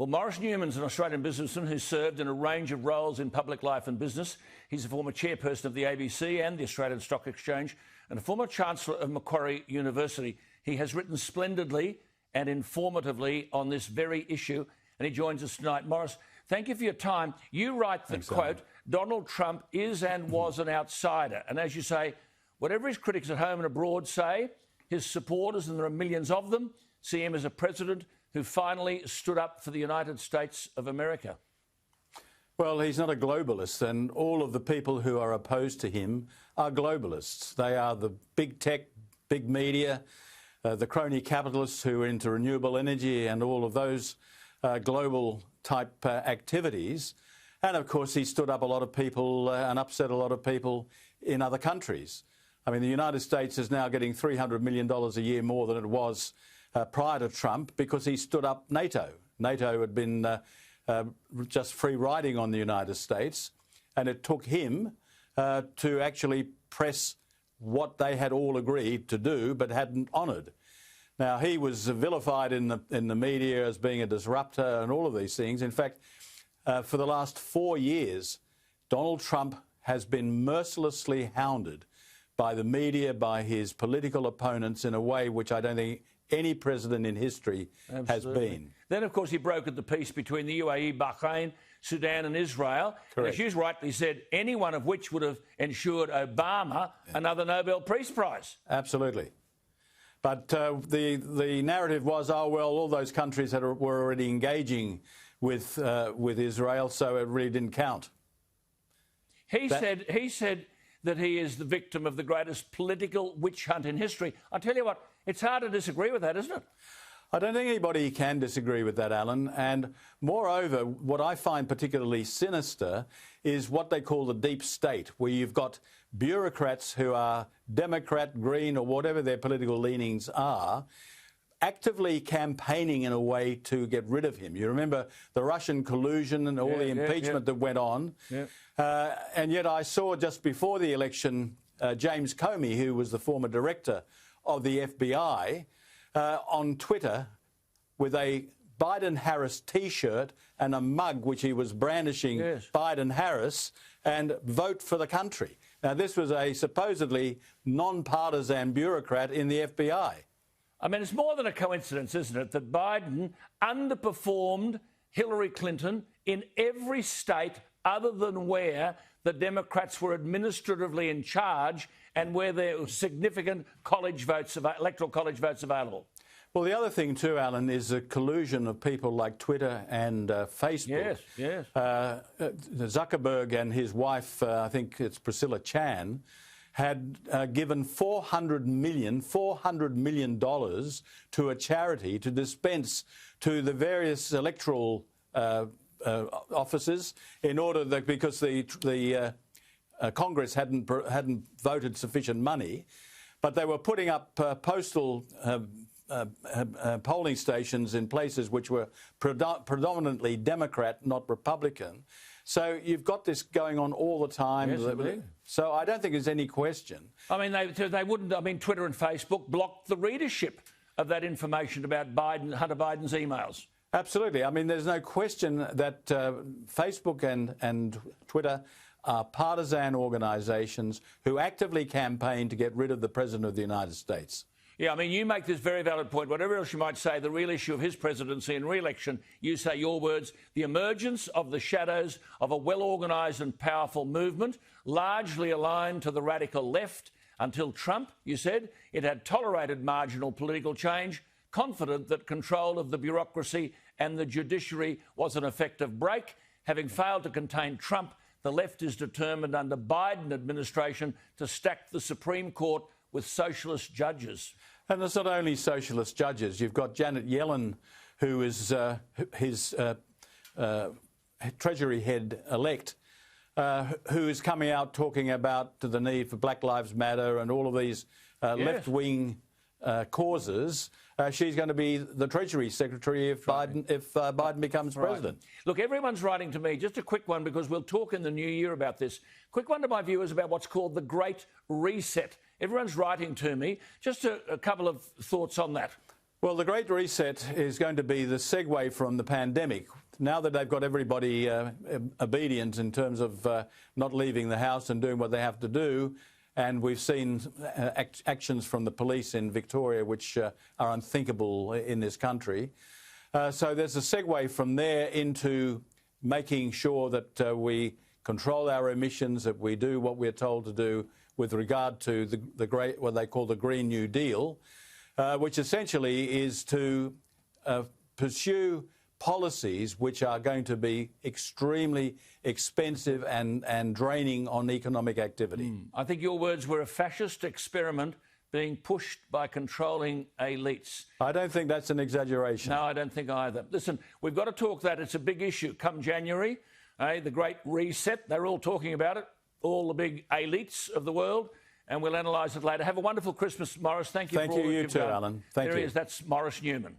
Well, Maurice Newman's an Australian businessman who served in a range of roles in public life and business. He's a former chairperson of the ABC and the Australian Stock Exchange and a former Chancellor of Macquarie University. He has written splendidly and informatively on this very issue, and he joins us tonight. Maurice, thank you for your time. You write that, quote, Donald Trump is and was an outsider. And as you say, whatever his critics at home and abroad say, his supporters, and there are millions of them, see him as a president who finally stood up for the United States of America. Well, he's not a globalist, and all of the people who are opposed to him are globalists. They are the big tech, big media, the crony capitalists who are into renewable energy and all of those global type activities. And of course, he stood up a lot of people and upset a lot of people in other countries. I mean, the United States is now getting $300 million a year more than it was prior to Trump because he stood up NATO. NATO had been just free riding on the United States, and it took him to actually press what they had all agreed to do but hadn't honoured. Now, he was vilified in the media as being a disruptor and all of these things. In fact, for the last 4 years, Donald Trump has been mercilessly hounded by the media, by his political opponents in a way which I don't think any president in history has been. Then, of course, he brokered the peace between the UAE, Bahrain, Sudan and Israel. As you rightly said, any one of which would have ensured Obama another Nobel Peace Prize. Absolutely. But the narrative was, oh, well, all those countries were already engaging with Israel, so it really didn't count. He said that he is the victim of the greatest political witch hunt in history. I tell you what, it's hard to disagree with that, isn't it? I don't think anybody can disagree with that, Alan. And moreover, what I find particularly sinister is what they call the deep state, where you've got bureaucrats who are Democrat, Green, or whatever their political leanings are, actively campaigning in a way to get rid of him. You remember the Russian collusion and all the impeachment that went on. And yet I saw just before the election James Comey, who was the former director of the FBI, on Twitter with a Biden-Harris T-shirt and a mug which he was brandishing Biden-Harris and vote for the country. Now, this was a supposedly non-partisan bureaucrat in the FBI. I mean, it's more than a coincidence, isn't it, that Biden underperformed Hillary Clinton in every state other than where the Democrats were administratively in charge and where there were significant electoral college votes available. Well, the other thing too, Alan, is a collusion of people like Twitter and Facebook. Yes. Zuckerberg and his wife, I think it's Priscilla Chan, had given $400 million to a charity to dispense to the various electoral offices in order that because the Congress hadn't voted sufficient money, but they were putting up postal polling stations in places which were predominantly Democrat, not Republican. So you've got this going on all the time. Yes, so I don't think there's any question. I mean, they wouldn't. I mean, Twitter and Facebook blocked the readership of that information about Hunter Biden's emails. Absolutely. I mean, there's no question that Facebook and Twitter are partisan organisations who actively campaign to get rid of the President of the United States. Yeah, I mean, you make this very valid point. Whatever else you might say, the real issue of his presidency and re-election, you say your words, the emergence of the shadows of a well-organised and powerful movement, largely aligned to the radical left. Until Trump, you said, it had tolerated marginal political change, confident that control of the bureaucracy and the judiciary was an effective break. Having failed to contain Trump, the left is determined under Biden administration to stack the Supreme Court with socialist judges. And it's not only socialist judges. You've got Janet Yellen, who is his Treasury head-elect, who is coming out talking about the need for Black Lives Matter and all of these left-wing causes. She's going to be the Treasury Secretary if Biden becomes president. Look, everyone's writing to me. Just a quick one, because we'll talk in the new year about this. Quick one to my viewers about what's called the Great Reset. Everyone's writing to me. Just a couple of thoughts on that. Well, the Great Reset is going to be the segue from the pandemic. Now that they've got everybody obedient in terms of not leaving the house and doing what they have to do, and we've seen actions from the police in Victoria which are unthinkable in this country. So there's a segue from there into making sure that we control our emissions, that we do what we're told to do with regard to the great, what they call the Green New Deal, which essentially is to pursue policies which are going to be extremely expensive and draining on economic activity. I think your words were a fascist experiment being pushed by controlling elites. I don't think that's an exaggeration. No, I don't think either. Listen, we've got to talk that. It's a big issue. Come January, the Great Reset, they're all talking about it, all the big elites of the world, and we'll analyse it later. Have a wonderful Christmas, Maurice. Thank you for all that you've done. Thank you too, Alan. Thank you. There he is. That's Maurice Newman.